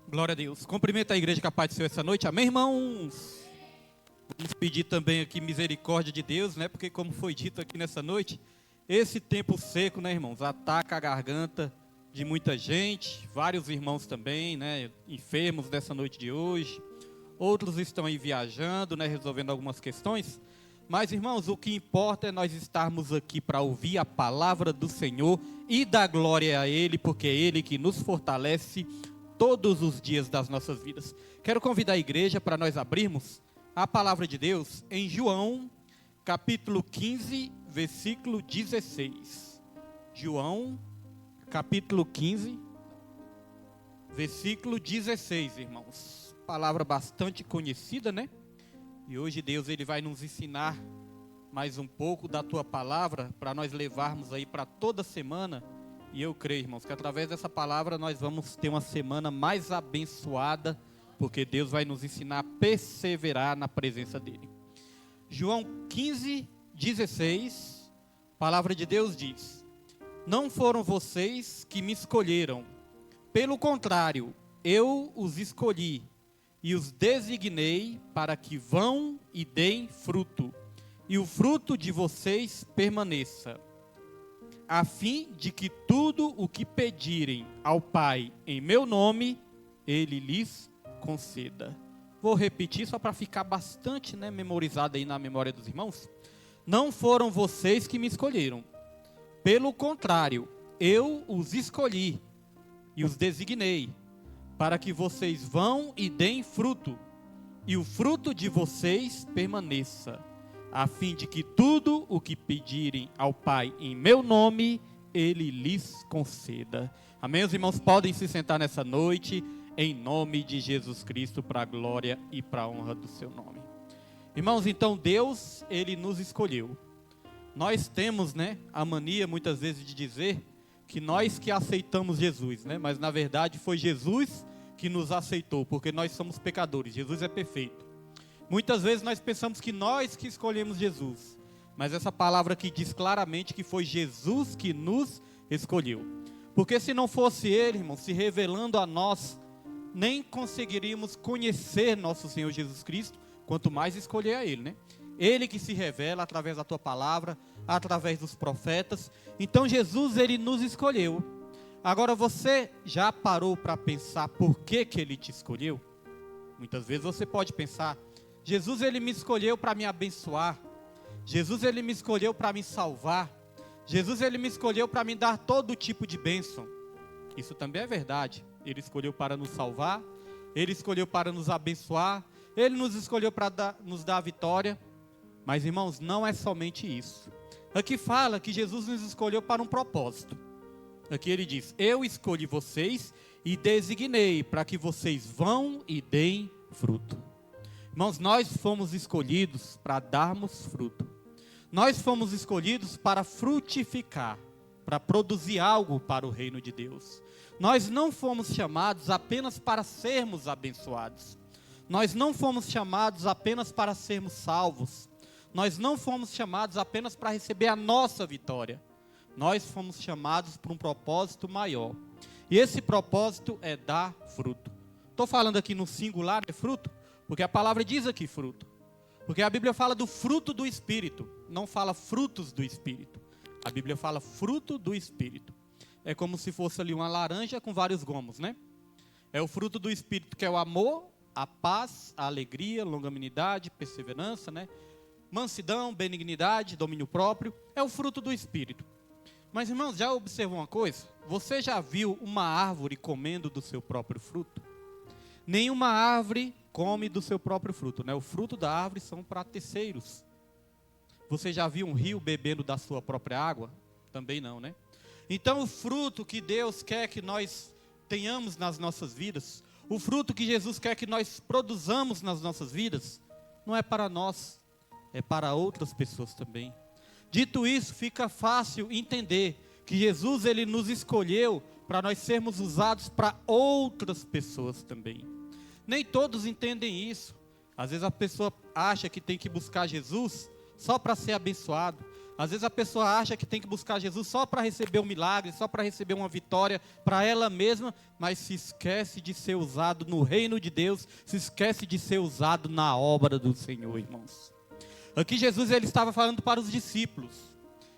Glória a Deus. Cumprimento a igreja capaz de ser essa noite. Amém, irmãos? Vamos pedir também aqui misericórdia de Deus, né? Porque como foi dito aqui nessa noite, esse tempo seco, né, irmãos, ataca a garganta de muita gente. Vários irmãos também, né, enfermos dessa noite de hoje. Outros estão aí viajando, né, resolvendo algumas questões. Mas, irmãos, o que importa é nós estarmos aqui para ouvir a palavra do Senhor e dar glória a Ele, porque é Ele que nos fortalece todos os dias das nossas vidas. Quero convidar a igreja para nós abrirmos a palavra de Deus em João, capítulo 15, versículo 16. João, capítulo 15, versículo 16, irmãos. Palavra bastante conhecida, né? E hoje Deus ele vai nos ensinar mais um pouco da tua palavra para nós levarmos aí para toda semana. E eu creio, irmãos, que através dessa palavra nós vamos ter uma semana mais abençoada, porque Deus vai nos ensinar a perseverar na presença dEle. João 15, 16, a palavra de Deus diz: não foram vocês que me escolheram, pelo contrário, eu os escolhi e os designei para que vão e deem fruto, e o fruto de vocês permaneça, a fim de que tudo o que pedirem ao Pai em meu nome, Ele lhes conceda. Vou repetir só para ficar bastante, né, memorizado aí na memória dos irmãos. Não foram vocês que me escolheram. Pelo contrário, eu os escolhi e os designei para que vocês vão e deem fruto, e o fruto de vocês permaneça, a fim de que tudo o que pedirem ao Pai em meu nome, Ele lhes conceda. Amém? Os irmãos podem se sentar nessa noite, em nome de Jesus Cristo, para a glória e para a honra do seu nome. Irmãos, então Deus, Ele nos escolheu. Nós temos, né, a mania muitas vezes de dizer que nós que aceitamos Jesus, né? Mas na verdade foi Jesus que nos aceitou, porque nós somos pecadores, Jesus é perfeito. Muitas vezes nós pensamos que nós que escolhemos Jesus, mas essa palavra aqui diz claramente que foi Jesus que nos escolheu. Porque se não fosse Ele, irmão, se revelando a nós, nem conseguiríamos conhecer nosso Senhor Jesus Cristo, quanto mais escolher a Ele, né? Ele que se revela através da tua palavra, através dos profetas. Então Jesus, Ele nos escolheu. Agora você já parou para pensar por que Ele te escolheu? Muitas vezes você pode pensar: Jesus, Ele me escolheu para me abençoar. Jesus, Ele me escolheu para me salvar. Jesus, Ele me escolheu para me dar todo tipo de bênção. Isso também é verdade. Ele escolheu para nos salvar. Ele escolheu para nos abençoar. Ele nos escolheu para nos dar a vitória. Mas, irmãos, não é somente isso. Aqui fala que Jesus nos escolheu para um propósito. Aqui ele diz: eu escolhi vocês e designei para que vocês vão e deem fruto. Irmãos, nós fomos escolhidos para darmos fruto. Nós fomos escolhidos para frutificar, para produzir algo para o reino de Deus. Nós não fomos chamados apenas para sermos abençoados. Nós não fomos chamados apenas para sermos salvos. Nós não fomos chamados apenas para receber a nossa vitória. Nós fomos chamados para um propósito maior. E esse propósito é dar fruto. Estou falando aqui no singular, é fruto, porque a palavra diz aqui fruto. Porque a Bíblia fala do fruto do Espírito, não fala frutos do Espírito. A Bíblia fala fruto do Espírito. É como se fosse ali uma laranja com vários gomos, né? É o fruto do Espírito, que é o amor, a paz, a alegria, longanimidade, perseverança, né? Mansidão, benignidade, domínio próprio. É o fruto do Espírito. Mas, irmãos, já observou uma coisa? Você já viu uma árvore comendo do seu próprio fruto? Nenhuma árvore come do seu próprio fruto, né? O fruto da árvore são para terceiros. Você já viu um rio bebendo da sua própria água? Também não, né? Então o fruto que Deus quer que nós tenhamos nas nossas vidas, o fruto que Jesus quer que nós produzamos nas nossas vidas, não é para nós, é para outras pessoas também. Dito isso, fica fácil entender que Jesus, Ele nos escolheu para nós sermos usados para outras pessoas também. Nem todos entendem isso. Às vezes a pessoa acha que tem que buscar Jesus só para ser abençoado. Às vezes a pessoa acha que tem que buscar Jesus só para receber um milagre, só para receber uma vitória para ela mesma, mas se esquece de ser usado no reino de Deus, se esquece de ser usado na obra do Senhor, irmãos. Aqui Jesus ele estava falando para os discípulos,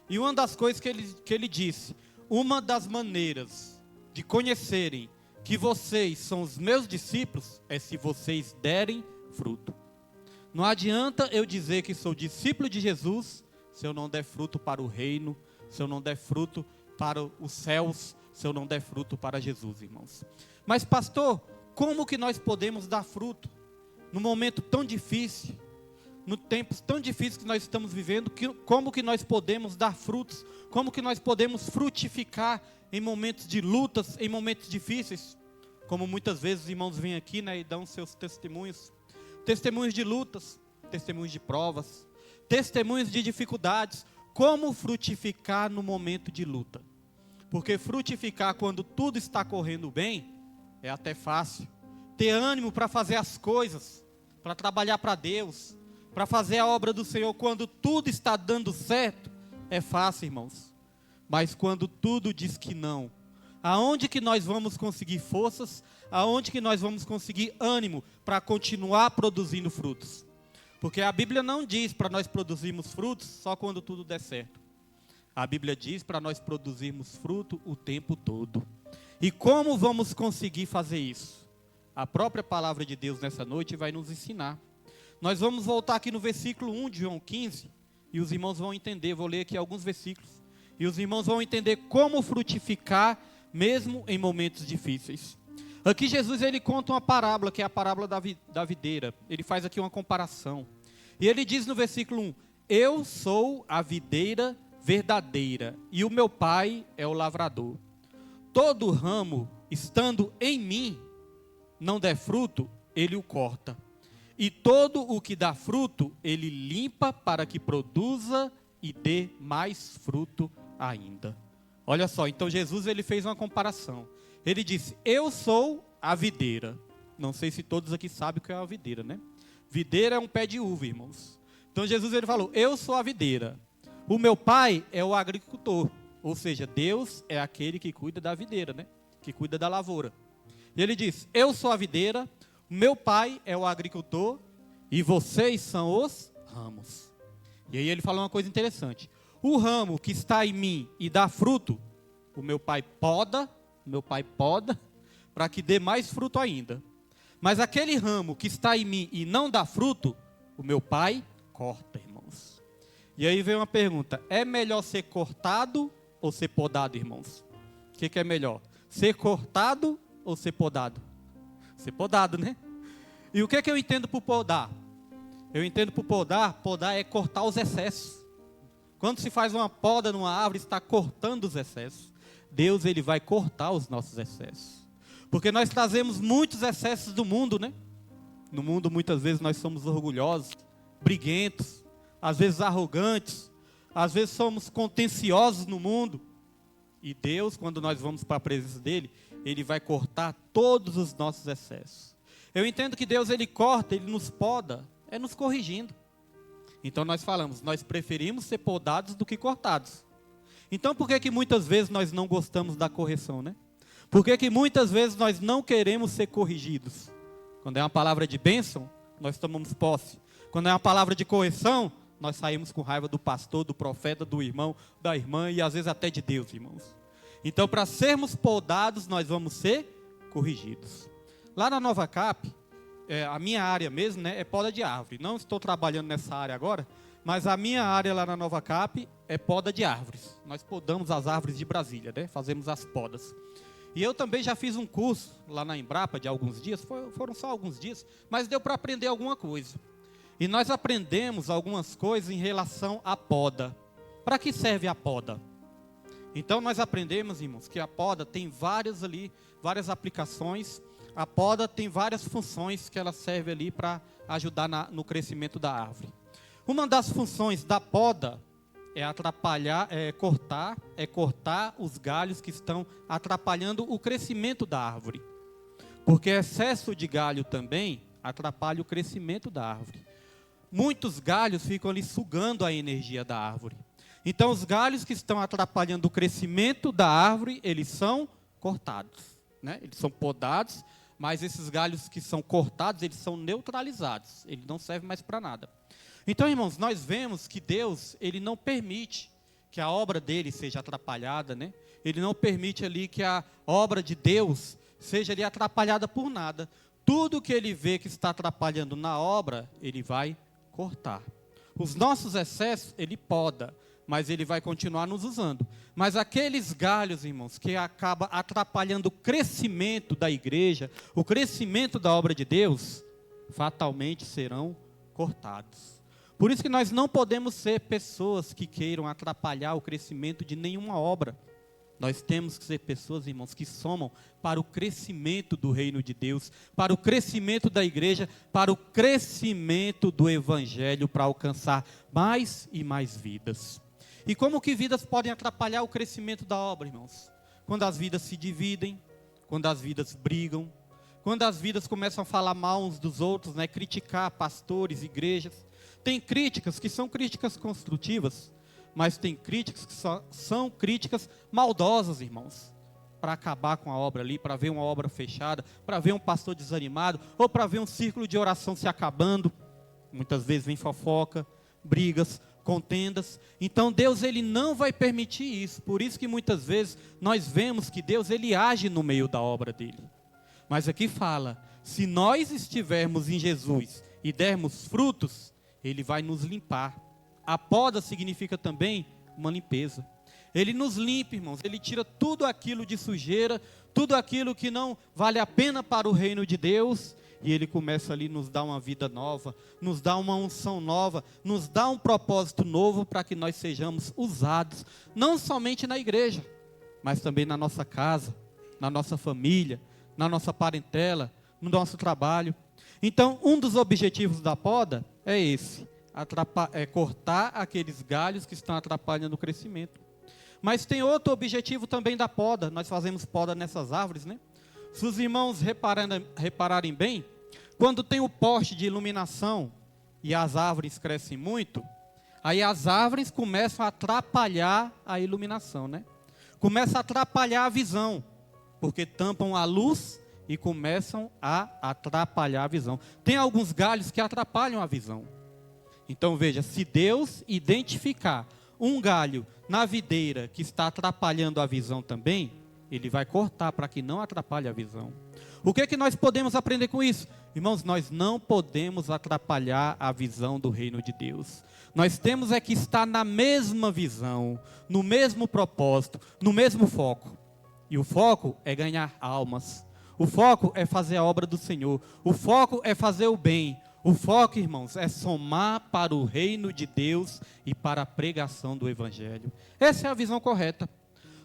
e uma das coisas que ele disse, uma das maneiras de conhecerem que vocês são os meus discípulos, é se vocês derem fruto. Não adianta eu dizer que sou discípulo de Jesus, se eu não der fruto para o reino, se eu não der fruto para os céus, se eu não der fruto para Jesus, irmãos. Mas pastor, como que nós podemos dar fruto? Num momento tão difícil, no tempos tão difíceis que nós estamos vivendo, como que nós podemos dar frutos? Como que nós podemos frutificar em momentos de lutas, em momentos difíceis? Como muitas vezes os irmãos vêm aqui, né, e dão seus testemunhos. Testemunhos de lutas, testemunhos de provas, testemunhos de dificuldades. Como frutificar no momento de luta? Porque frutificar quando tudo está correndo bem, é até fácil. Ter ânimo para fazer as coisas, para trabalhar para Deus, para fazer a obra do Senhor quando tudo está dando certo, é fácil, irmãos. Mas quando tudo diz que não, aonde que nós vamos conseguir forças? Aonde que nós vamos conseguir ânimo para continuar produzindo frutos? Porque a Bíblia não diz para nós produzirmos frutos só quando tudo der certo. A Bíblia diz para nós produzirmos fruto o tempo todo. E como vamos conseguir fazer isso? A própria palavra de Deus nessa noite vai nos ensinar. Nós vamos voltar aqui no versículo 1 de João 15, e os irmãos vão entender, vou ler aqui alguns versículos, e os irmãos vão entender como frutificar mesmo em momentos difíceis. Aqui Jesus ele conta uma parábola, que é a parábola da videira. Ele faz aqui uma comparação. E ele diz no versículo 1, eu sou a videira verdadeira, e o meu pai é o lavrador. Todo ramo estando em mim, não der fruto, ele o corta. E todo o que dá fruto, ele limpa para que produza e dê mais fruto ainda. Olha só, então Jesus ele fez uma comparação. Ele disse, eu sou a videira. Não sei se todos aqui sabem o que é a videira, né? Videira é um pé de uva, irmãos. Então Jesus ele falou, eu sou a videira. O meu pai é o agricultor. Ou seja, Deus é aquele que cuida da videira, né? Que cuida da lavoura. E ele diz, eu sou a videira, meu pai é o agricultor e vocês são os ramos. E aí ele fala uma coisa interessante. O ramo que está em mim e dá fruto, o meu pai poda para que dê mais fruto ainda. Mas aquele ramo que está em mim e não dá fruto, o meu pai corta, irmãos. E aí vem uma pergunta, é melhor ser cortado ou ser podado, irmãos? O que é melhor? Ser cortado ou ser podado? Ser podado, né? E o que eu entendo por podar? Eu entendo por podar é cortar os excessos. Quando se faz uma poda numa árvore, está cortando os excessos. Deus ele vai cortar os nossos excessos. Porque nós trazemos muitos excessos do mundo, né? No mundo muitas vezes nós somos orgulhosos, briguentos, às vezes arrogantes, às vezes somos contenciosos no mundo. E Deus, quando nós vamos para a presença dele, ele vai cortar todos os nossos excessos. Eu entendo que Deus ele corta, ele nos poda, é nos corrigindo. Então nós falamos, nós preferimos ser podados do que cortados. Então por que muitas vezes nós não gostamos da correção, né? Por que muitas vezes nós não queremos ser corrigidos? Quando é uma palavra de bênção, nós tomamos posse. Quando é uma palavra de correção, nós saímos com raiva do pastor, do profeta, do irmão, da irmã e às vezes até de Deus, irmãos. Então para sermos podados, nós vamos ser corrigidos. Lá na Nova Cap, a minha área mesmo, né, é poda de árvore. Não estou trabalhando nessa área agora, mas a minha área lá na Nova Cap é poda de árvores. Nós podamos as árvores de Brasília, né, fazemos as podas. E eu também já fiz um curso lá na Embrapa de alguns dias, foram só alguns dias, mas deu para aprender alguma coisa. E nós aprendemos algumas coisas em relação à poda. Para que serve a poda? Então nós aprendemos, irmãos, que a poda tem várias aplicações. A poda tem várias funções que ela serve ali para ajudar no crescimento da árvore. Uma das funções da poda é atrapalhar, cortar os galhos que estão atrapalhando o crescimento da árvore. Porque excesso de galho também atrapalha o crescimento da árvore. Muitos galhos ficam ali sugando a energia da árvore. Então, os galhos que estão atrapalhando o crescimento da árvore, eles são cortados, né? Eles são podados, mas esses galhos que são cortados, eles são neutralizados. Eles não servem mais para nada. Então, irmãos, nós vemos que Deus, Ele não permite que a obra dele seja atrapalhada, né? Ele não permite ali que a obra de Deus seja ali atrapalhada por nada. Tudo que Ele vê que está atrapalhando na obra, Ele vai cortar. Os nossos excessos, Ele poda, mas Ele vai continuar nos usando. Mas aqueles galhos, irmãos, que acaba atrapalhando o crescimento da igreja, o crescimento da obra de Deus, fatalmente serão cortados. Por isso que nós não podemos ser pessoas que queiram atrapalhar o crescimento de nenhuma obra. Nós temos que ser pessoas, irmãos, que somam para o crescimento do reino de Deus, para o crescimento da igreja, para o crescimento do evangelho, para alcançar mais e mais vidas. E como que vidas podem atrapalhar o crescimento da obra, irmãos? Quando as vidas se dividem, quando as vidas brigam, quando as vidas começam a falar mal uns dos outros, né, criticar pastores, igrejas. Tem críticas que são críticas construtivas, mas tem críticas que são críticas maldosas, irmãos, para acabar com a obra ali, para ver uma obra fechada, para ver um pastor desanimado, ou para ver um círculo de oração se acabando. Muitas vezes vem fofoca, brigas, contendas. Então Deus, Ele não vai permitir isso. Por isso que muitas vezes nós vemos que Deus, Ele age no meio da obra dele. Mas aqui fala, se nós estivermos em Jesus e dermos frutos, Ele vai nos limpar. A poda significa também uma limpeza. Ele nos limpa, irmãos. Ele tira tudo aquilo de sujeira, tudo aquilo que não vale a pena para o reino de Deus. E Ele começa ali a nos dar uma vida nova, nos dá uma unção nova, nos dá um propósito novo para que nós sejamos usados, não somente na igreja, mas também na nossa casa, na nossa família, na nossa parentela, no nosso trabalho. Então, um dos objetivos da poda é esse, cortar aqueles galhos que estão atrapalhando o crescimento. Mas tem outro objetivo também da poda. Nós fazemos poda nessas árvores, né? Se os irmãos repararem bem, quando tem o poste de iluminação e as árvores crescem muito, aí as árvores começam a atrapalhar a iluminação, né? Começa a atrapalhar a visão, porque tampam a luz e começam a atrapalhar a visão. Tem alguns galhos que atrapalham a visão. Então veja, se Deus identificar um galho na videira que está atrapalhando a visão também, Ele vai cortar para que não atrapalhe a visão. O que é que nós podemos aprender com isso? Irmãos, nós não podemos atrapalhar a visão do reino de Deus. Nós temos é que estar na mesma visão, no mesmo propósito, no mesmo foco. E o foco é ganhar almas. O foco é fazer a obra do Senhor. O foco é fazer o bem. O foco, irmãos, é somar para o reino de Deus e para a pregação do evangelho. Essa é a visão correta.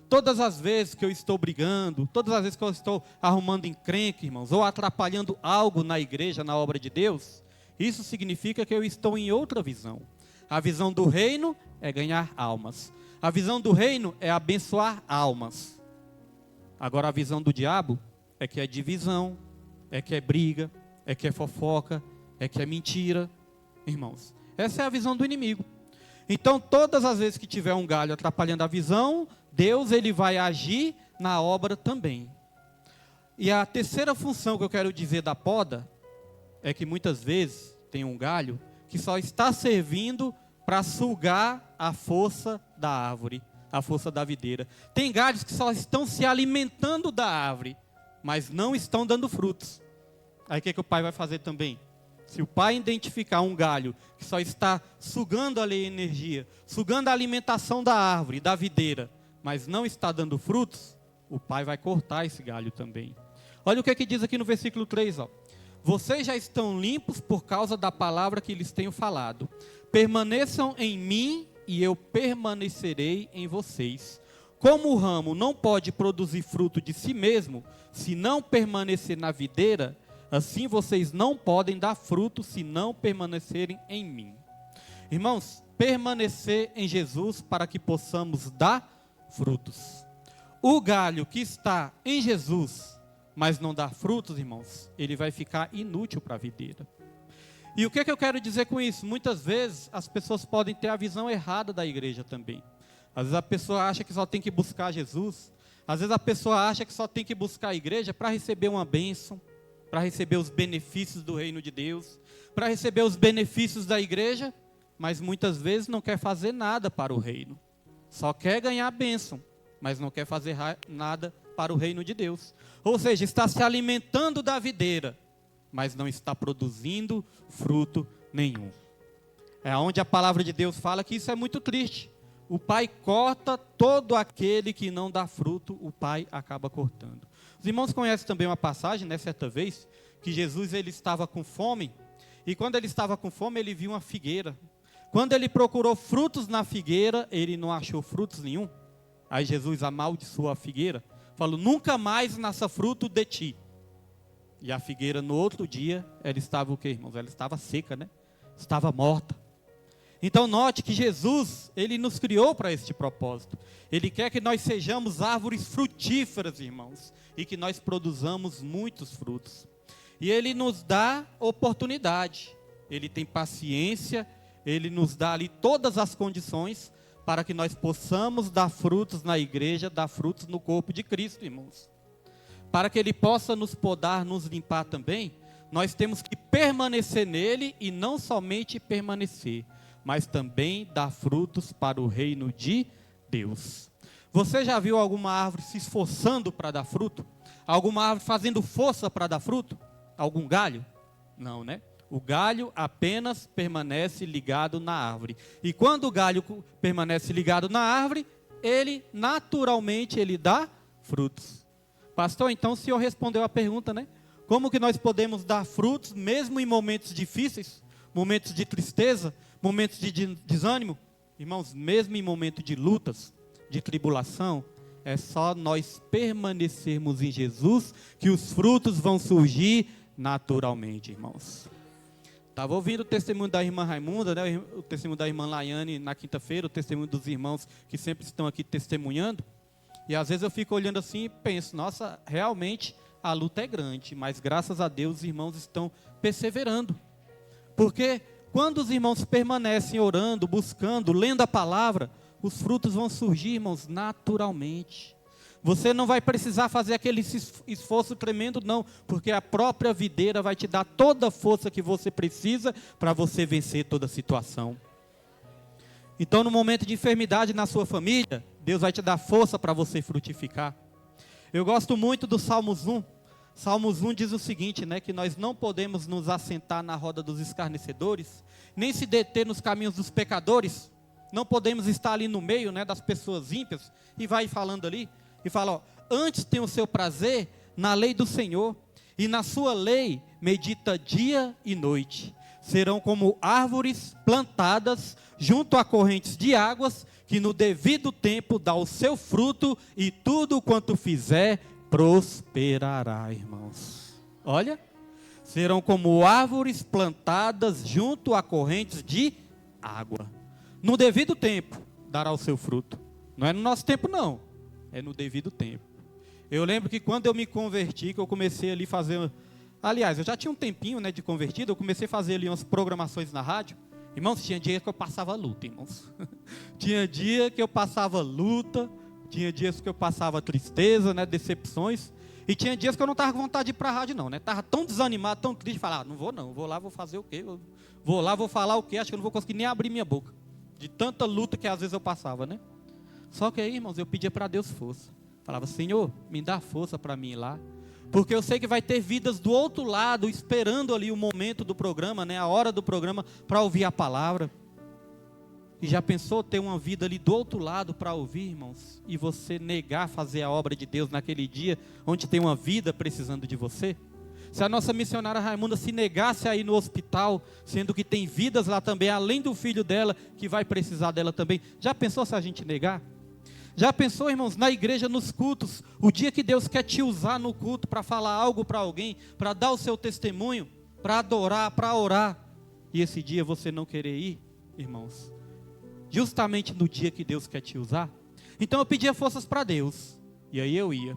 Todas as vezes que eu estou brigando, todas as vezes que eu estou arrumando encrenca, irmãos, ou atrapalhando algo na igreja, na obra de Deus, isso significa que eu estou em outra visão. A visão do reino é ganhar almas. A visão do reino é abençoar almas. Agora a visão do diabo é que é divisão, é que é briga, é que é fofoca, é que é mentira. Irmãos, essa é a visão do inimigo. Então, todas as vezes que tiver um galho atrapalhando a visão, Deus, Ele vai agir na obra também. E a terceira função que eu quero dizer da poda, é que muitas vezes tem um galho que só está servindo para sugar a força da árvore, a força da videira. Tem galhos que só estão se alimentando da árvore, mas não estão dando frutos. Aí o que o pai vai fazer também? Se o pai identificar um galho que só está sugando ali a energia, sugando a alimentação da árvore, da videira, mas não está dando frutos, o pai vai cortar esse galho também. Olha o que diz aqui no versículo 3, ó. Vocês já estão limpos por causa da palavra que lhes tenho falado. Permaneçam em mim e eu permanecerei em vocês. Como o ramo não pode produzir fruto de si mesmo, se não permanecer na videira, assim vocês não podem dar fruto se não permanecerem em mim. Irmãos, permanecer em Jesus para que possamos dar frutos. O galho que está em Jesus, mas não dá frutos, irmãos, ele vai ficar inútil para a videira. E o que eu quero dizer com isso? Muitas vezes as pessoas podem ter a visão errada da igreja também. Às vezes a pessoa acha que só tem que buscar Jesus. Às vezes a pessoa acha que só tem que buscar a igreja para receber uma bênção, para receber os benefícios do reino de Deus, para receber os benefícios da igreja, mas muitas vezes não quer fazer nada para o reino. Só quer ganhar a bênção, mas não quer fazer nada para o reino de Deus. Ou seja, está se alimentando da videira, mas não está produzindo fruto nenhum. É onde a palavra de Deus fala que isso é muito triste. O Pai corta todo aquele que não dá fruto, o Pai acaba cortando. Os irmãos conhecem também uma passagem, né, certa vez, que Jesus ele estava com fome, e quando ele estava com fome, ele viu uma figueira. Quando ele procurou frutos na figueira, ele não achou frutos nenhum. Aí Jesus amaldiçoou a figueira, falou, nunca mais nasça fruto de ti. E a figueira no outro dia, ela estava o quê, irmãos? Ela estava seca, né? Estava morta. Então note que Jesus, ele nos criou para este propósito. Ele quer que nós sejamos árvores frutíferas, irmãos, e que nós produzamos muitos frutos. E ele nos dá oportunidade, ele tem paciência, ele nos dá ali todas as condições para que nós possamos dar frutos na igreja, dar frutos no corpo de Cristo, irmãos. Para que ele possa nos podar, nos limpar também, nós temos que permanecer nele e não somente permanecer, mas também dar frutos para o reino de Deus. Você já viu alguma árvore se esforçando para dar fruto? Alguma árvore fazendo força para dar fruto? Algum galho? Não, né? O galho apenas permanece ligado na árvore. E quando o galho permanece ligado na árvore, ele naturalmente ele dá frutos. Pastor, então o senhor respondeu a pergunta, né? Como que nós podemos dar frutos mesmo em momentos difíceis? Momentos de tristeza? Momentos de desânimo? Irmãos, mesmo em momentos de lutas, de tribulação, é só nós permanecermos em Jesus que os frutos vão surgir naturalmente, irmãos. Estava ouvindo o testemunho da irmã Raimunda, né? O testemunho da irmã Laiane na quinta-feira, o testemunho dos irmãos que sempre estão aqui testemunhando. E às vezes eu fico olhando assim e penso, nossa, realmente a luta é grande, mas graças a Deus os irmãos estão perseverando. Porque quando os irmãos permanecem orando, buscando, lendo a palavra, os frutos vão surgir, irmãos, naturalmente. Você não vai precisar fazer aquele esforço tremendo, não, porque a própria videira vai te dar toda a força que você precisa para você vencer toda a situação. Então, no momento de enfermidade na sua família, Deus vai te dar força para você frutificar. Eu gosto muito do Salmos 1. Salmos 1 diz o seguinte, né, que nós não podemos nos assentar na roda dos escarnecedores, nem se deter nos caminhos dos pecadores. Não podemos estar ali no meio, né, das pessoas ímpias, e vai falando ali, e fala, ó, antes tem o seu prazer na lei do Senhor, e na sua lei medita dia e noite. Serão como árvores plantadas junto a correntes de águas, que no devido tempo dá o seu fruto, e tudo quanto fizer prosperará, irmãos. Olha, serão como árvores plantadas junto a correntes de água. No devido tempo dará o seu fruto. Não é no nosso tempo, não. É no devido tempo. Eu lembro que quando eu me converti, que eu comecei ali a fazer... Aliás, eu já tinha um tempinho, né, de convertido, eu comecei a fazer ali umas programações na rádio. Irmãos, tinha dia que eu passava luta, irmãos. Tinha dia que eu passava luta, tinha dias que eu passava tristeza, né, decepções. E tinha dias que eu não estava com vontade de ir para a rádio, não, né? Estava tão desanimado, tão triste, falar, não vou lá, vou fazer o quê? Vou lá, vou falar o quê? Acho que eu não vou conseguir nem abrir minha boca. De tanta luta que às vezes eu passava, né? Só que aí, irmãos, eu pedia para Deus força. Falava, Senhor, me dá força para mim ir lá. Porque eu sei que vai ter vidas do outro lado, esperando ali o momento do programa, né? A hora do programa, para ouvir a palavra. E já pensou ter uma vida ali do outro lado para ouvir, irmãos? E você negar fazer a obra de Deus naquele dia, onde tem uma vida precisando de você? Se a nossa missionária Raimunda se negasse a ir no hospital, sendo que tem vidas lá também, além do filho dela, que vai precisar dela também. Já pensou se a gente negar? Já pensou, irmãos, na igreja, nos cultos, o dia que Deus quer te usar no culto para falar algo para alguém, para dar o seu testemunho, para adorar, para orar, e esse dia você não querer ir, irmãos, justamente no dia que Deus quer te usar? Então eu pedia forças para Deus, e aí eu ia.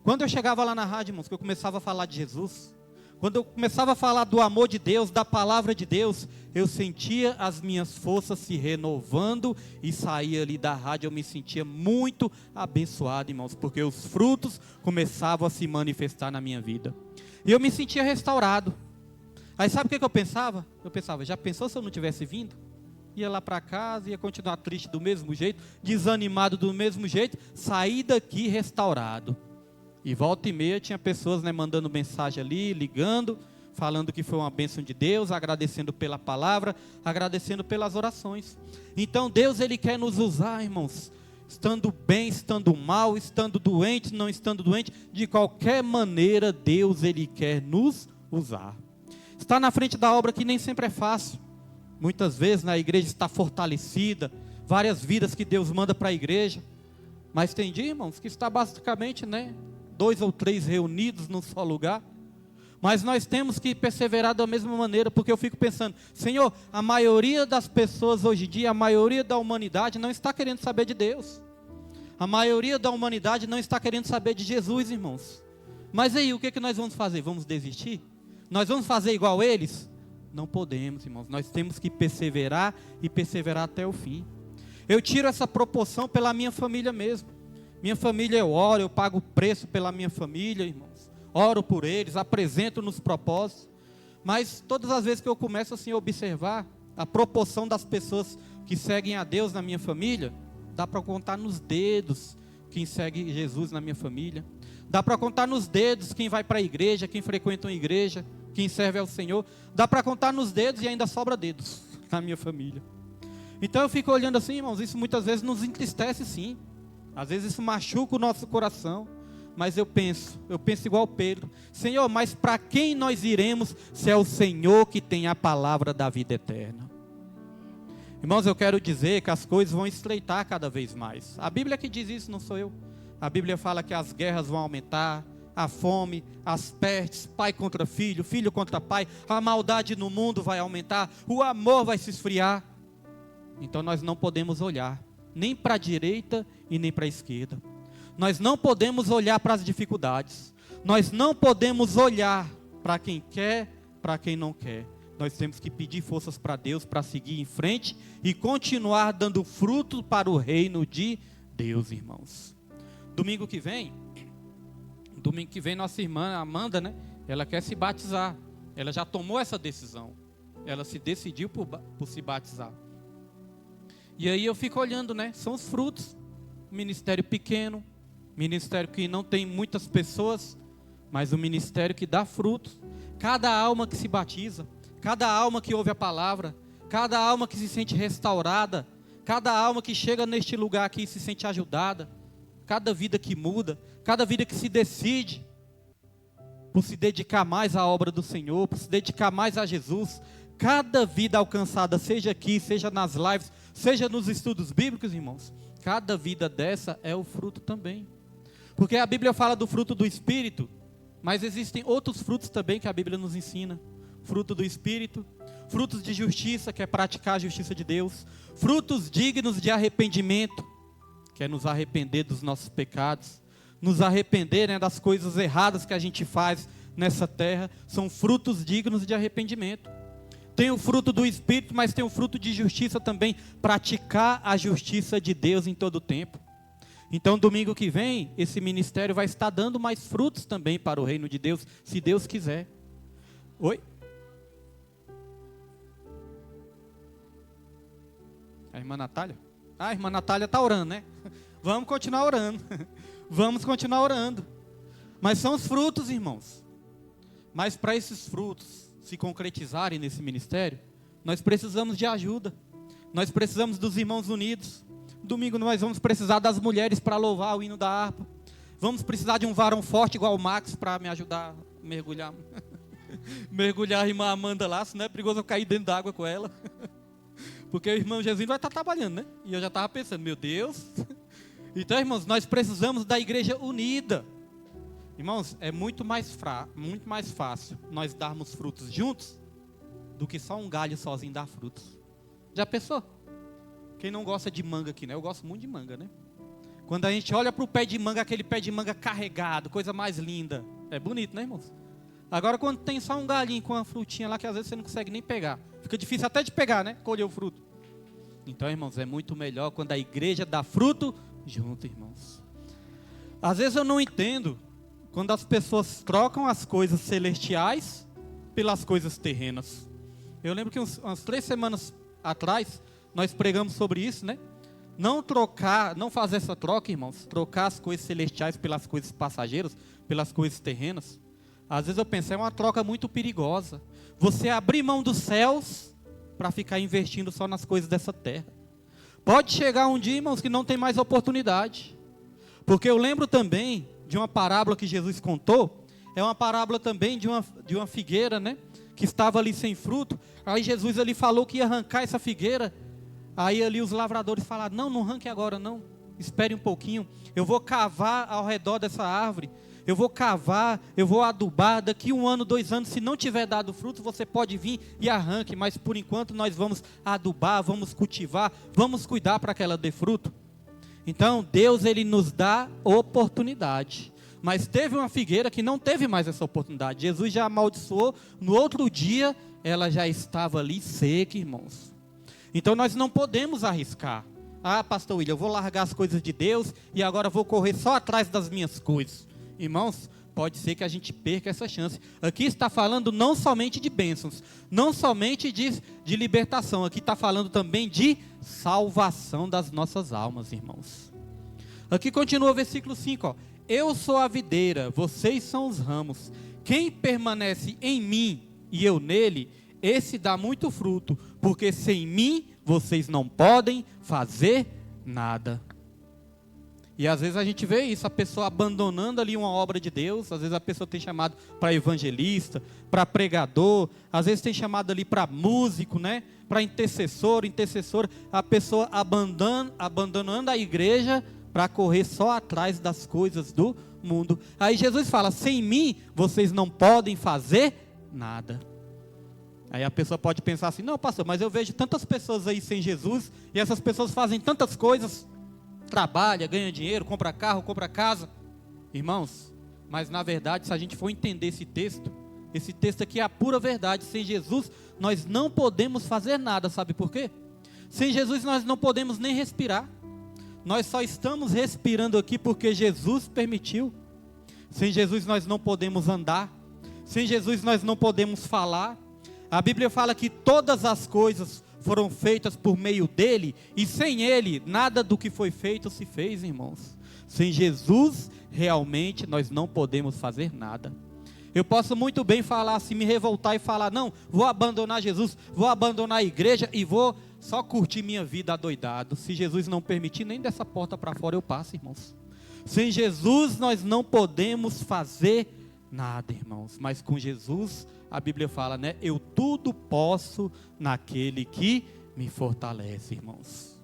Quando eu chegava lá na rádio, irmãos, que eu começava a falar de Jesus, Quando eu começava a falar do amor de Deus, da palavra de Deus, eu sentia as minhas forças se renovando e saía ali da rádio, eu me sentia muito abençoado, irmãos, porque os frutos começavam a se manifestar na minha vida. E eu me sentia restaurado. Aí sabe o que eu pensava? Eu pensava, já pensou se eu não tivesse vindo? Ia lá para casa, ia continuar triste do mesmo jeito, desanimado do mesmo jeito, saí daqui restaurado. E volta e meia tinha pessoas, né, mandando mensagem ali, ligando, falando que foi uma bênção de Deus, agradecendo pela palavra, agradecendo pelas orações. Então Deus, Ele quer nos usar, irmãos, estando bem, estando mal, estando doente, não estando doente, de qualquer maneira Deus, Ele quer nos usar. Estar na frente da obra que nem sempre é fácil. Muitas vezes a igreja está fortalecida, várias vidas que Deus manda para a igreja, mas tem dia, irmãos, que está basicamente, né, 2 ou 3 reunidos num só lugar. Mas nós temos que perseverar da mesma maneira, porque eu fico pensando, Senhor, a maioria das pessoas hoje em dia, a maioria da humanidade não está querendo saber de Deus. A maioria da humanidade não está querendo saber de Jesus, irmãos. Mas aí, o que nós vamos fazer? Vamos desistir? Nós vamos fazer igual eles? Não podemos, irmãos. Nós temos que perseverar e perseverar até o fim. Eu tiro essa proporção pela minha família mesmo. Minha família eu oro, eu pago preço pela minha família, irmãos. Oro por eles, apresento nos propósitos. Mas todas as vezes que eu começo assim a observar a proporção das pessoas que seguem a Deus na minha família, dá para contar nos dedos quem segue Jesus na minha família. Dá para contar nos dedos quem vai para a igreja, quem frequenta uma igreja, quem serve ao Senhor. Dá para contar nos dedos e ainda sobra dedos na minha família. Então eu fico olhando assim, irmãos, isso muitas vezes nos entristece sim. Às vezes isso machuca o nosso coração. Mas eu penso igual Pedro. Senhor, mas para quem nós iremos se é o Senhor que tem a palavra da vida eterna? Irmãos, eu quero dizer que as coisas vão estreitar cada vez mais. A Bíblia que diz isso, não sou eu. A Bíblia fala que as guerras vão aumentar, a fome, as pestes, pai contra filho, filho contra pai, a maldade no mundo vai aumentar, o amor vai se esfriar. Então nós não podemos olhar nem para a direita e nem para a esquerda. Nós não podemos olhar para as dificuldades. Nós não podemos olhar para quem quer, para quem não quer. Nós temos que pedir forças para Deus para seguir em frente e continuar dando fruto para o reino de Deus, irmãos. Domingo que vem nossa irmã Amanda, né? Ela quer se batizar. Ela já tomou essa decisão. Ela se decidiu por se batizar. E aí eu fico olhando, né? São os frutos. Ministério pequeno, ministério que não tem muitas pessoas, mas um ministério que dá frutos. Cada alma que se batiza, cada alma que ouve a palavra, cada alma que se sente restaurada, cada alma que chega neste lugar aqui e se sente ajudada, cada vida que muda, cada vida que se decide por se dedicar mais à obra do Senhor, por se dedicar mais a Jesus, cada vida alcançada, seja aqui, seja nas lives, seja nos estudos bíblicos, irmãos, cada vida dessa é o fruto também. Porque a Bíblia fala do fruto do Espírito, mas existem outros frutos também que a Bíblia nos ensina. Fruto do Espírito, frutos de justiça, que é praticar a justiça de Deus, frutos dignos de arrependimento, que é nos arrepender dos nossos pecados, nos arrepender, né, das coisas erradas que a gente faz nessa terra, são frutos dignos de arrependimento. Tem o fruto do Espírito, mas tem o fruto de justiça também, praticar a justiça de Deus em todo o tempo. Então, domingo que vem, esse ministério vai estar dando mais frutos também para o reino de Deus, se Deus quiser. Oi? A irmã Natália? A irmã Natália está orando, né? Vamos continuar orando. Vamos continuar orando. Mas são os frutos, irmãos. Mas para esses frutos se concretizarem nesse ministério, nós precisamos de ajuda. Nós precisamos dos irmãos unidos. Domingo nós vamos precisar das mulheres para louvar o hino da harpa. Vamos precisar de um varão forte igual o Max para me ajudar a mergulhar. Mergulhar a irmã Amanda lá, senão é perigoso eu cair dentro da água com ela. Porque o irmão Jesus vai estar trabalhando, né? E eu já estava pensando, meu Deus. Então, irmãos, nós precisamos da igreja unida. Irmãos, é muito mais fácil nós darmos frutos juntos do que só um galho sozinho dar frutos. Já pensou? Quem não gosta de manga aqui, né? Eu gosto muito de manga, né? Quando a gente olha para o pé de manga, aquele pé de manga carregado, coisa mais linda. É bonito, né, irmãos? Agora, quando tem só um galinho com uma frutinha lá, que às vezes você não consegue nem pegar. Fica difícil até de pegar, né? Colher o fruto. Então, irmãos, é muito melhor quando a igreja dá fruto junto, irmãos. Às vezes eu não entendo quando as pessoas trocam as coisas celestiais pelas coisas terrenas. Eu lembro que umas 3 semanas atrás, nós pregamos sobre isso, né? Não fazer essa troca, irmãos. Trocar as coisas celestiais pelas coisas passageiras, pelas coisas terrenas. Às vezes eu penso, é uma troca muito perigosa. Você abrir mão dos céus para ficar investindo só nas coisas dessa terra. Pode chegar um dia, irmãos, que não tem mais oportunidade. Porque eu lembro também de uma parábola que Jesus contou. É uma parábola também de uma figueira, né? Que estava ali sem fruto. Aí Jesus ali falou que ia arrancar essa figueira. Aí ali os lavradores falaram, não arranque agora não. Espere um pouquinho. Eu vou cavar ao redor dessa árvore. Eu vou cavar, eu vou adubar, daqui 1 ano, 2 anos, se não tiver dado fruto, você pode vir e arranque, mas por enquanto nós vamos adubar, vamos cultivar, vamos cuidar para que ela dê fruto. Então, Deus, Ele nos dá oportunidade, mas teve uma figueira que não teve mais essa oportunidade, Jesus já amaldiçoou, no outro dia, ela já estava ali seca, irmãos. Então, nós não podemos arriscar. Ah, pastor William, eu vou largar as coisas de Deus e agora vou correr só atrás das minhas coisas. Irmãos, pode ser que a gente perca essa chance. Aqui está falando não somente de bênçãos, não somente de libertação. Aqui está falando também de salvação das nossas almas, irmãos. Aqui continua o versículo 5. Ó. Eu sou a videira, vocês são os ramos. Quem permanece em mim e eu nele, esse dá muito fruto. Porque sem mim, vocês não podem fazer nada. E às vezes a gente vê isso, a pessoa abandonando ali uma obra de Deus. Às vezes a pessoa tem chamado para evangelista, para pregador. Às vezes tem chamado ali para músico, né? Para intercessora. A pessoa abandonando a igreja para correr só atrás das coisas do mundo. Aí Jesus fala, sem mim vocês não podem fazer nada. Aí a pessoa pode pensar assim, não pastor, mas eu vejo tantas pessoas aí sem Jesus. E essas pessoas fazem tantas coisas. Trabalha, ganha dinheiro, compra carro, compra casa. Irmãos, mas na verdade, se a gente for entender esse texto aqui é a pura verdade. Sem Jesus, nós não podemos fazer nada, sabe por quê? Sem Jesus, nós não podemos nem respirar. Nós só estamos respirando aqui porque Jesus permitiu. Sem Jesus, nós não podemos andar. Sem Jesus, nós não podemos falar. A Bíblia fala que todas as coisas foram feitas por meio dele, e sem ele, nada do que foi feito se fez, irmãos. Sem Jesus, realmente, nós não podemos fazer nada. Eu posso muito bem falar assim, me revoltar e falar, não, vou abandonar Jesus, vou abandonar a igreja e vou só curtir minha vida adoidado. Se Jesus não permitir, nem dessa porta para fora eu passo, irmãos. Sem Jesus, nós não podemos fazer nada, irmãos. Mas com Jesus, a Bíblia fala, né? Eu tudo posso naquele que me fortalece, irmãos.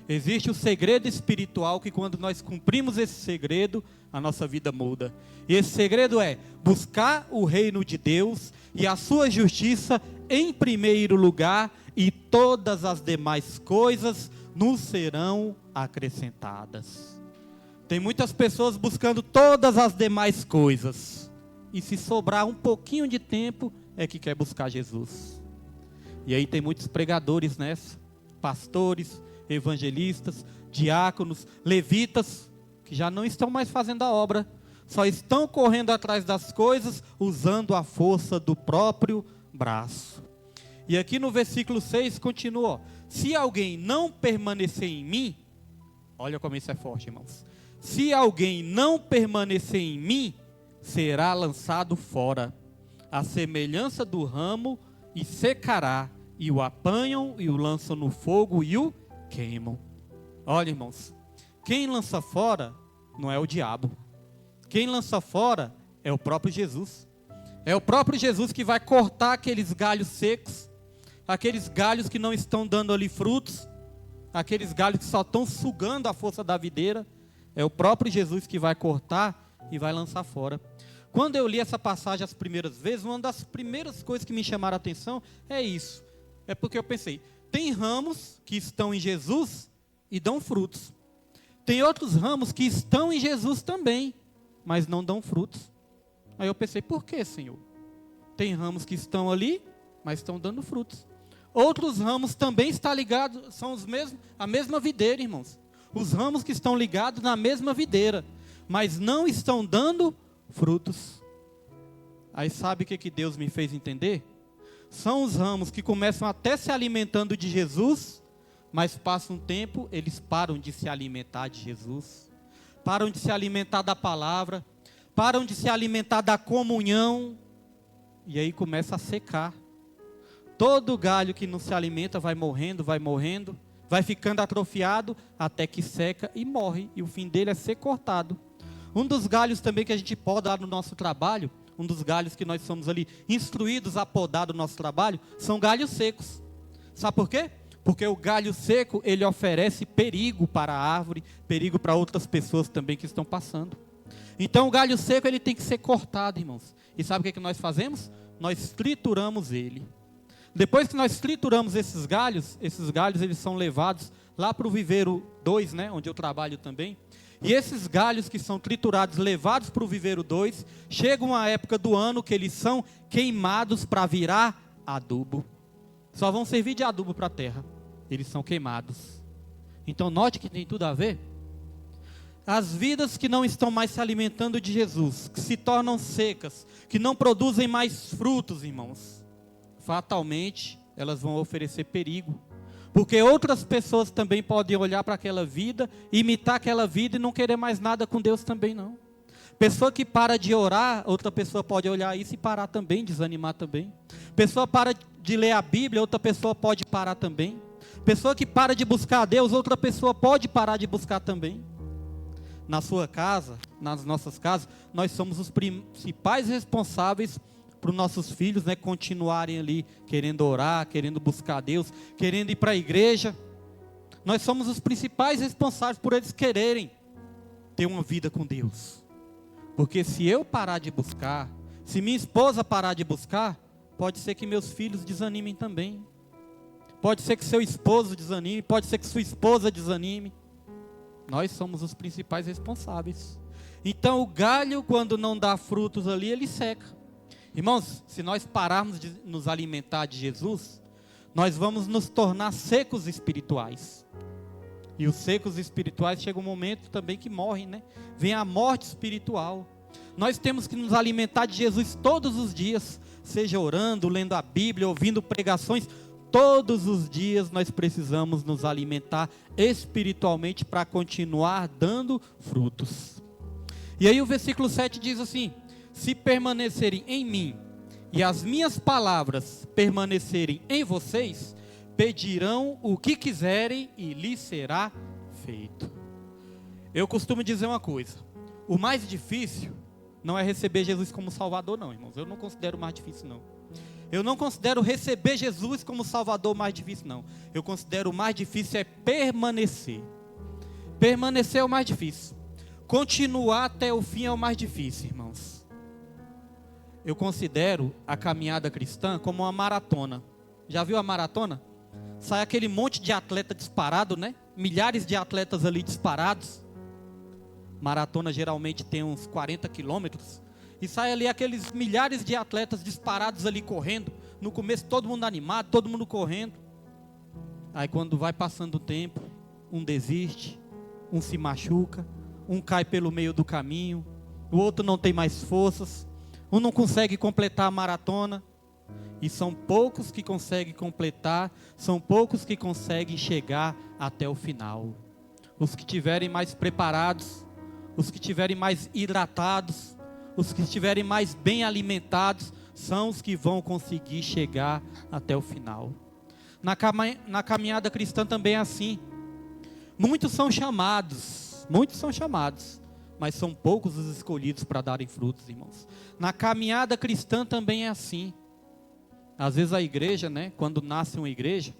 Existe o segredo espiritual que quando nós cumprimos esse segredo, a nossa vida muda. E esse segredo é buscar o reino de Deus e a sua justiça em primeiro lugar, e todas as demais coisas nos serão acrescentadas. Tem muitas pessoas buscando todas as demais coisas. E se sobrar um pouquinho de tempo, é que quer buscar Jesus. E aí tem muitos pregadores nessa, pastores, evangelistas, diáconos, levitas, que já não estão mais fazendo a obra, só estão correndo atrás das coisas, usando a força do próprio braço. E aqui no versículo 6 continua, ó, se alguém não permanecer em mim, olha como isso é forte, irmãos. Se alguém não permanecer em mim, será lançado fora, a semelhança do ramo, e secará, e o apanham, e o lançam no fogo, e o queimam. Olha, irmãos, quem lança fora não é o diabo. Quem lança fora é o próprio Jesus. É o próprio Jesus que vai cortar aqueles galhos secos, aqueles galhos que não estão dando ali frutos, aqueles galhos que só estão sugando a força da videira. É o próprio Jesus que vai cortar e vai lançar fora. Quando eu li essa passagem as primeiras vezes, uma das primeiras coisas que me chamaram a atenção é isso. É porque eu pensei, tem ramos que estão em Jesus e dão frutos. Tem outros ramos que estão em Jesus também, mas não dão frutos. Aí eu pensei, por que, Senhor? Tem ramos que estão ali, mas estão dando frutos. Outros ramos também estão ligados, são a mesma videira, irmãos. Os ramos que estão ligados na mesma videira, mas não estão dando frutos. Aí sabe o que Deus me fez entender? São os ramos que começam até se alimentando de Jesus, mas passa um tempo, eles param de se alimentar de Jesus, param de se alimentar da palavra, param de se alimentar da comunhão, e aí começa a secar. Todo galho que não se alimenta vai morrendo, vai ficando atrofiado, até que seca e morre, e o fim dele é ser cortado. Um dos galhos também que a gente poda lá no nosso trabalho, um dos galhos que nós somos ali instruídos a podar do nosso trabalho, são galhos secos. Sabe por quê? Porque o galho seco, ele oferece perigo para a árvore, perigo para outras pessoas também que estão passando. Então o galho seco, ele tem que ser cortado, irmãos. E sabe o que nós fazemos? Nós trituramos ele. Depois que nós trituramos esses galhos eles são levados lá para o viveiro 2, né, onde eu trabalho também. E esses galhos que são triturados, levados para o viveiro 2, chega uma época do ano que eles são queimados para virar adubo. Só vão servir de adubo para a terra. Eles são queimados. Então note que tem tudo a ver. As vidas que não estão mais se alimentando de Jesus, que se tornam secas, que não produzem mais frutos, irmãos, fatalmente elas vão oferecer perigo. Porque outras pessoas também podem olhar para aquela vida, imitar aquela vida e não querer mais nada com Deus também não. Pessoa que para de orar, outra pessoa pode olhar isso e parar também, desanimar também. Pessoa para de ler a Bíblia, outra pessoa pode parar também. Pessoa que para de buscar a Deus, outra pessoa pode parar de buscar também. Na sua casa, nas nossas casas, nós somos os principais responsáveis para os nossos filhos, né, continuarem ali querendo orar, querendo buscar a Deus, querendo ir para a igreja. Nós somos os principais responsáveis por eles quererem ter uma vida com Deus. Porque se eu parar de buscar, se minha esposa parar de buscar, pode ser que meus filhos desanimem também. Pode ser que seu esposo desanime, pode ser que sua esposa desanime. Nós somos os principais responsáveis. Então o galho, quando não dá frutos ali, ele seca. Irmãos, se nós pararmos de nos alimentar de Jesus, nós vamos nos tornar secos espirituais. E os secos espirituais chega um momento também que morrem, né? Vem a morte espiritual. Nós temos que nos alimentar de Jesus todos os dias, seja orando, lendo a Bíblia, ouvindo pregações. Todos os dias nós precisamos nos alimentar espiritualmente para continuar dando frutos. E aí o versículo 7 diz assim: se permanecerem em mim e as minhas palavras permanecerem em vocês, pedirão o que quiserem e lhes será feito. Eu costumo dizer uma coisa: o mais difícil não é receber Jesus como Salvador não, irmãos. Eu não considero o mais difícil não. Eu não considero receber Jesus como Salvador mais difícil não. Eu considero o mais difícil é permanecer. Permanecer é o mais difícil. Continuar até o fim é o mais difícil, irmãos. Eu considero a caminhada cristã como uma maratona. Já viu a maratona? Sai aquele monte de atleta disparado, né? Milhares de atletas ali disparados. Maratona geralmente tem uns 40 quilômetros. E sai ali aqueles milhares de atletas disparados ali correndo. No começo todo mundo animado, todo mundo correndo. Aí quando vai passando o tempo, um desiste, um se machuca, um cai pelo meio do caminho, o outro não tem mais forças, um não consegue completar a maratona. E são poucos que conseguem completar, são poucos que conseguem chegar até o final. Os que estiverem mais preparados, os que estiverem mais hidratados, os que estiverem mais bem alimentados, são os que vão conseguir chegar até o final. Na caminhada cristã também é assim. Muitos são chamados, mas são poucos os escolhidos para darem frutos, irmãos. Na caminhada cristã também é assim. Às vezes a igreja, né, quando nasce uma igreja,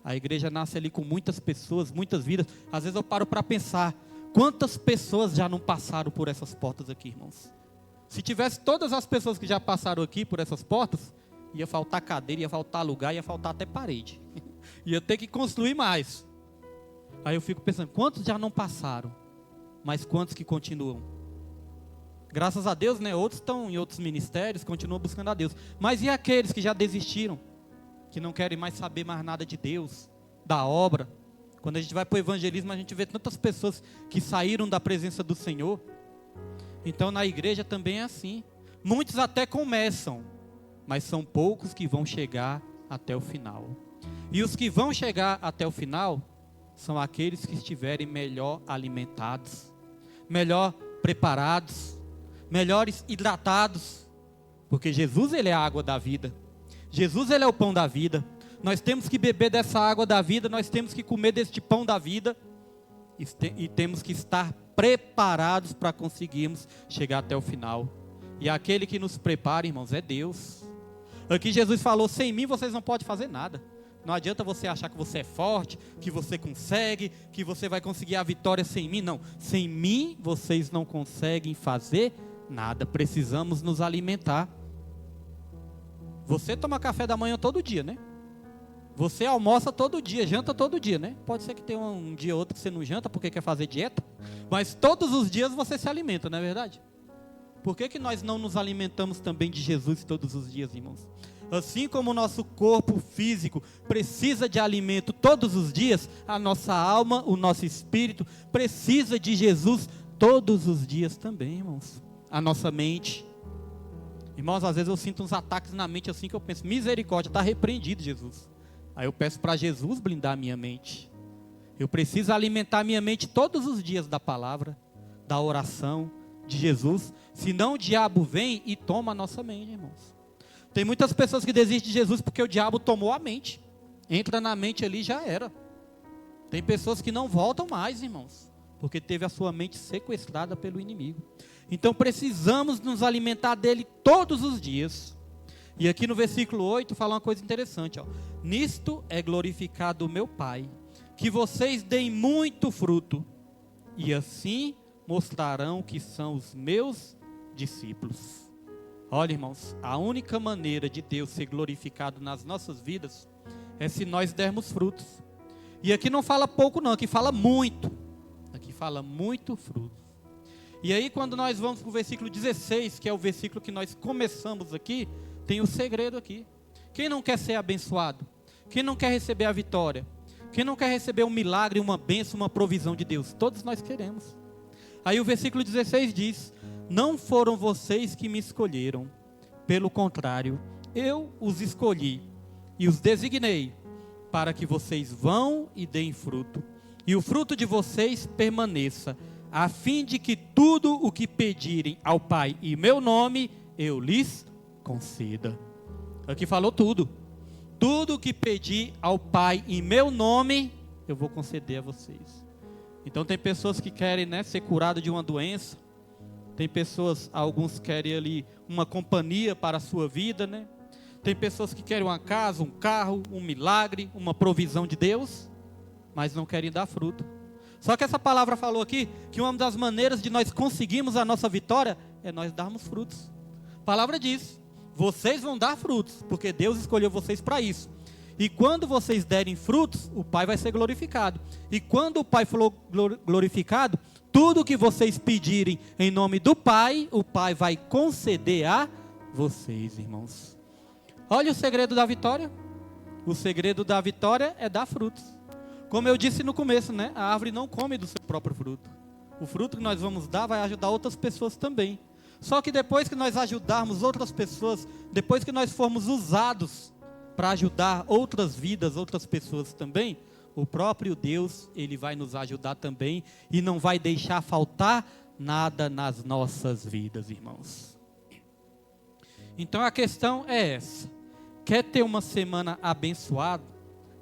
a igreja nasce ali com muitas pessoas, muitas vidas. Às vezes eu paro para pensar, quantas pessoas já não passaram por essas portas aqui, irmãos? Se tivesse todas as pessoas que já passaram aqui por essas portas, ia faltar cadeira, ia faltar lugar, ia faltar até parede. Ia ter que construir mais. Aí eu fico pensando, quantos já não passaram? Mas quantos que continuam? Graças a Deus, né? Outros estão em outros ministérios, continuam buscando a Deus. Mas e aqueles que já desistiram? Que não querem mais saber mais nada de Deus, da obra? Quando a gente vai para o evangelismo, a gente vê tantas pessoas que saíram da presença do Senhor. Então na igreja também é assim. Muitos até começam, mas são poucos que vão chegar até o final. E os que vão chegar até o final são aqueles que estiverem melhor alimentados, melhor preparados, melhores hidratados. Porque Jesus, ele é a água da vida. Jesus, ele é o pão da vida. Nós temos que beber dessa água da vida, nós temos que comer deste pão da vida. E temos que estar preparados para conseguirmos chegar até o final. E aquele que nos prepara, irmãos, é Deus. Aqui Jesus falou, sem mim vocês não podem fazer nada. Não adianta você achar que você é forte, que você consegue, que você vai conseguir a vitória sem mim. Não, sem mim vocês não conseguem fazer nada. Precisamos nos alimentar. Você toma café da manhã todo dia, né? Você almoça todo dia, janta todo dia, né? Pode ser que tenha um dia ou outro que você não janta porque quer fazer dieta, mas todos os dias você se alimenta, não é verdade? Por que nós não nos alimentamos também de Jesus todos os dias, irmãos? Assim como o nosso corpo físico precisa de alimento todos os dias, a nossa alma, o nosso espírito precisa de Jesus todos os dias também, irmãos. A nossa mente. Irmãos, às vezes eu sinto uns ataques na mente assim que eu penso, misericórdia, está repreendido Jesus. Aí eu peço para Jesus blindar a minha mente. Eu preciso alimentar a minha mente todos os dias da palavra, da oração de Jesus. Senão o diabo vem e toma a nossa mente, irmãos. Tem muitas pessoas que desistem de Jesus porque o diabo tomou a mente. Entra na mente ali e já era. Tem pessoas que não voltam mais, irmãos, porque teve a sua mente sequestrada pelo inimigo. Então precisamos nos alimentar dele todos os dias. E aqui no versículo 8 fala uma coisa interessante, ó. Nisto é glorificado o meu Pai, que vocês deem muito fruto, e assim mostrarão que são os meus discípulos. Olha, irmãos, a única maneira de Deus ser glorificado nas nossas vidas é se nós dermos frutos. E aqui não fala pouco não, aqui fala muito. Aqui fala muito fruto. E aí quando nós vamos para o versículo 16, que é o versículo que nós começamos aqui, tem o segredo aqui. Quem não quer ser abençoado? Quem não quer receber a vitória? Quem não quer receber um milagre, uma bênção, uma provisão de Deus? Todos nós queremos. Aí o versículo 16 diz, não foram vocês que me escolheram, pelo contrário, eu os escolhi e os designei, para que vocês vão e deem fruto, e o fruto de vocês permaneça, a fim de que tudo o que pedirem ao Pai em meu nome, eu lhes conceda. Aqui falou tudo. Tudo o que pedir ao Pai em meu nome, eu vou conceder a vocês. Então tem pessoas que querem, né, ser curado de uma doença. Tem pessoas, alguns querem ali uma companhia para a sua vida, né? Tem pessoas que querem uma casa, um carro, um milagre, uma provisão de Deus, mas não querem dar fruto. Só que essa palavra falou aqui que uma das maneiras de nós conseguirmos a nossa vitória é nós darmos frutos. A palavra diz, vocês vão dar frutos, porque Deus escolheu vocês para isso. E quando vocês derem frutos, o Pai vai ser glorificado. E quando o Pai for glorificado, tudo que vocês pedirem em nome do Pai, o Pai vai conceder a vocês, irmãos. Olha o segredo da vitória. O segredo da vitória é dar frutos. Como eu disse no começo, né? A árvore não come do seu próprio fruto. O fruto que nós vamos dar vai ajudar outras pessoas também. Só que depois que nós ajudarmos outras pessoas, depois que nós formos usados para ajudar outras vidas, outras pessoas também, o próprio Deus, Ele vai nos ajudar também e não vai deixar faltar nada nas nossas vidas, irmãos. Então a questão é essa. Quer ter uma semana abençoada?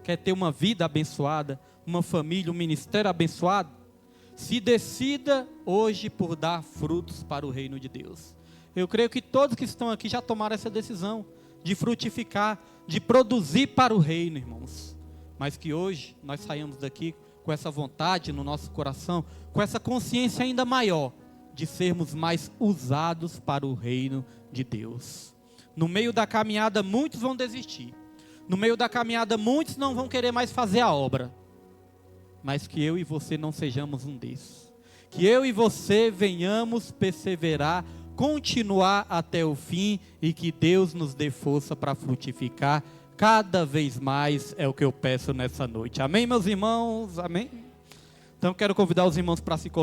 Quer ter uma vida abençoada? Uma família, um ministério abençoado? Se decida hoje por dar frutos para o reino de Deus. Eu creio que todos que estão aqui já tomaram essa decisão de frutificar, de produzir para o reino, irmãos. Mas que hoje nós saímos daqui com essa vontade no nosso coração, com essa consciência ainda maior de sermos mais usados para o reino de Deus. No meio da caminhada muitos vão desistir. No meio da caminhada muitos não vão querer mais fazer a obra. Mas que eu e você não sejamos um desses. Que eu e você venhamos perseverar continuar até o fim e que Deus nos dê força para frutificar cada vez mais, é o que eu peço nessa noite. Amém, meus irmãos? Amém? Então quero convidar os irmãos para se colocar.